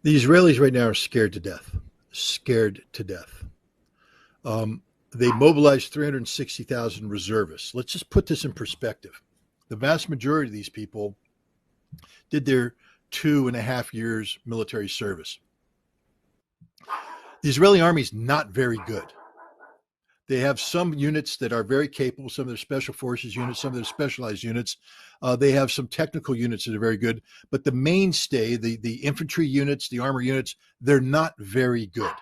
The Israelis right now are scared to death, scared to death. They mobilized 360,000 reservists. Let's just put this in perspective. The vast majority of these people did their 2.5 years military service. The Israeli army is not very good. They have some units that are very capable, some of their special forces units, some of their specialized units. They have some technical units that are very good, but the mainstay, the infantry units, the armor units, they're not very good.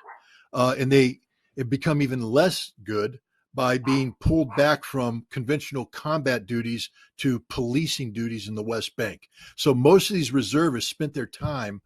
And they have become even less good by being pulled back from conventional combat duties to policing duties in the West Bank. So most of these reservists spent their time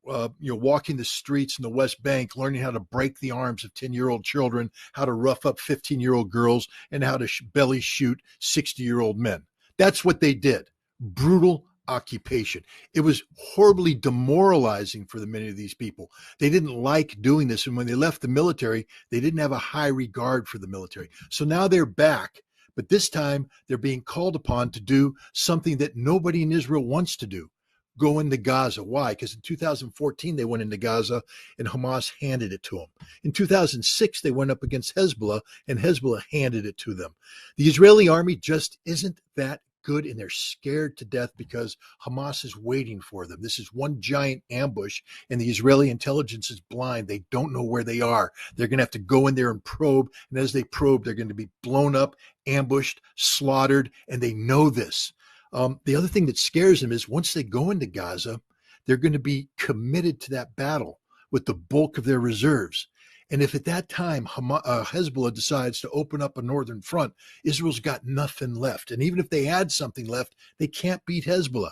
walking the streets in the West Bank, learning how to break the arms of 10-year-old children, how to rough up 15-year-old girls, and how to belly shoot 60-year-old men. That's what they did. Brutal occupation. It was horribly demoralizing for many of these people. They didn't like doing this. And when they left the military, they didn't have a high regard for the military. So now they're back, but this time they're being called upon to do something that nobody in Israel wants to do. Go into Gaza. Why? Because in 2014, they went into Gaza and Hamas handed it to them. In 2006, they went up against Hezbollah and Hezbollah handed it to them. The Israeli army just isn't that good, and they're scared to death because Hamas is waiting for them. This is one giant ambush, and the Israeli intelligence is blind. They don't know where they are. They're going to have to go in there and probe, and as they probe, they're going to be blown up, ambushed, slaughtered, and they know this. The other thing that scares them is once they go into Gaza, they're going to be committed to that battle with the bulk of their reserves. And if at that time Hezbollah decides to open up a northern front, Israel's got nothing left. And even if they had something left, they can't beat Hezbollah.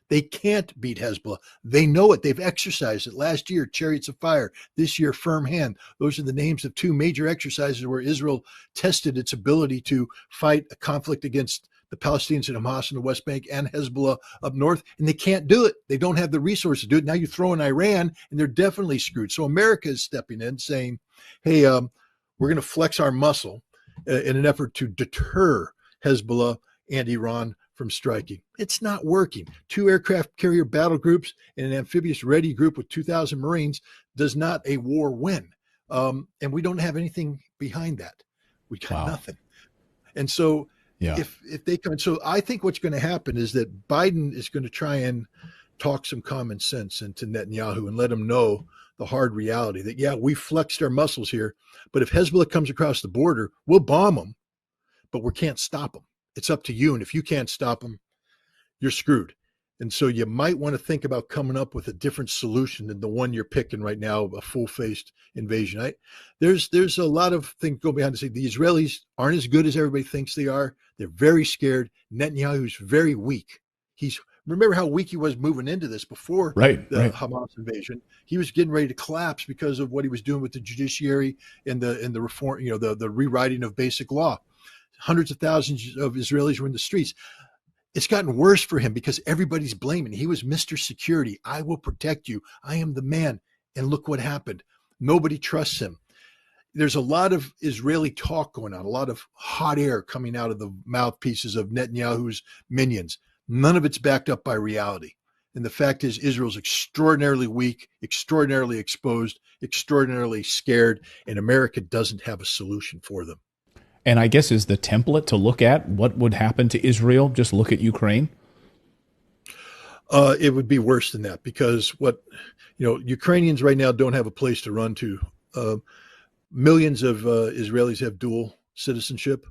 They can't beat Hezbollah. They know it. They've exercised it. Last year, Chariots of Fire. This year, Firm Hand. Those are the names of two major exercises where Israel tested its ability to fight a conflict against the Palestinians and Hamas in the West Bank and Hezbollah up north, and they can't do it. They don't have the resources to do it. Now you throw in Iran, and they're definitely screwed. So America is stepping in saying, hey, we're going to flex our muscle in an effort to deter Hezbollah and Iran from striking. It's not working. 2 aircraft carrier battle groups and an amphibious ready group with 2,000 Marines does not a war win. And we don't have anything behind that. We got nothing. And so if they come in, so I think what's going to happen is that Biden is going to try and talk some common sense into Netanyahu and let him know the hard reality that, yeah, we flexed our muscles here, but if Hezbollah comes across the border, we'll bomb them, but we can't stop them. It's up to you. And if you can't stop them, you're screwed. And so you might want to think about coming up with a different solution than the one you're picking right now, a full-faced invasion. There's a lot of things go behind the scenes. The Israelis aren't as good as everybody thinks they are. They're very scared. Netanyahu's very weak. Remember how weak he was moving into this before the Hamas invasion. He was getting ready to collapse because of what he was doing with the judiciary and the reform, the rewriting of basic law. Hundreds of thousands of Israelis were in the streets. It's gotten worse for him because everybody's blaming. He was Mr. Security. I will protect you. I am the man. And look what happened. Nobody trusts him. There's a lot of Israeli talk going on, a lot of hot air coming out of the mouthpieces of Netanyahu's minions. None of it's backed up by reality. And the fact is, Israel's extraordinarily weak, extraordinarily exposed, extraordinarily scared, and America doesn't have a solution for them. And I guess is the template to look at what would happen to Israel, just look at Ukraine? It would be worse than that because Ukrainians right now don't have a place to run to. Millions of Israelis have dual citizenship,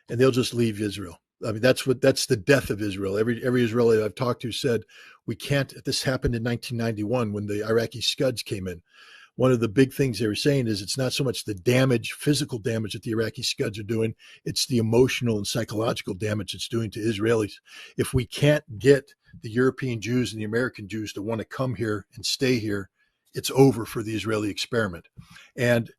and they'll just leave Israel. I mean, that's the death of Israel. Every Israeli I've talked to said, we can't, this happened in 1991 when the Iraqi Scuds came in. One of the big things they were saying is it's not so much the damage, physical damage that the Iraqi Scuds are doing, it's the emotional and psychological damage it's doing to Israelis. If we can't get the European Jews and the American Jews to want to come here and stay here, it's over for the Israeli experiment. And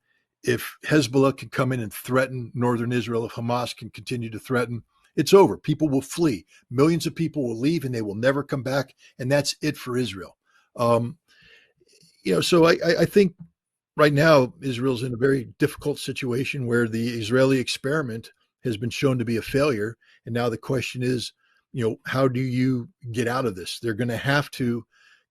if Hezbollah can come in and threaten northern Israel, if Hamas can continue to threaten, it's over. People will flee. Millions of people will leave and they will never come back. And that's it for Israel. So I think right now Israel's in a very difficult situation where the Israeli experiment has been shown to be a failure. And now the question is, how do you get out of this? They're going to have to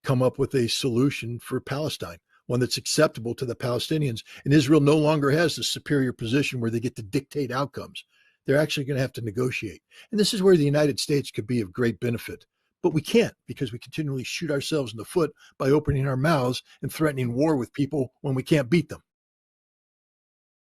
come up with a solution for Palestine, one that's acceptable to the Palestinians. And Israel no longer has the superior position where they get to dictate outcomes. They're actually going to have to negotiate. And this is where the United States could be of great benefit. But we can't, because we continually shoot ourselves in the foot by opening our mouths and threatening war with people when we can't beat them.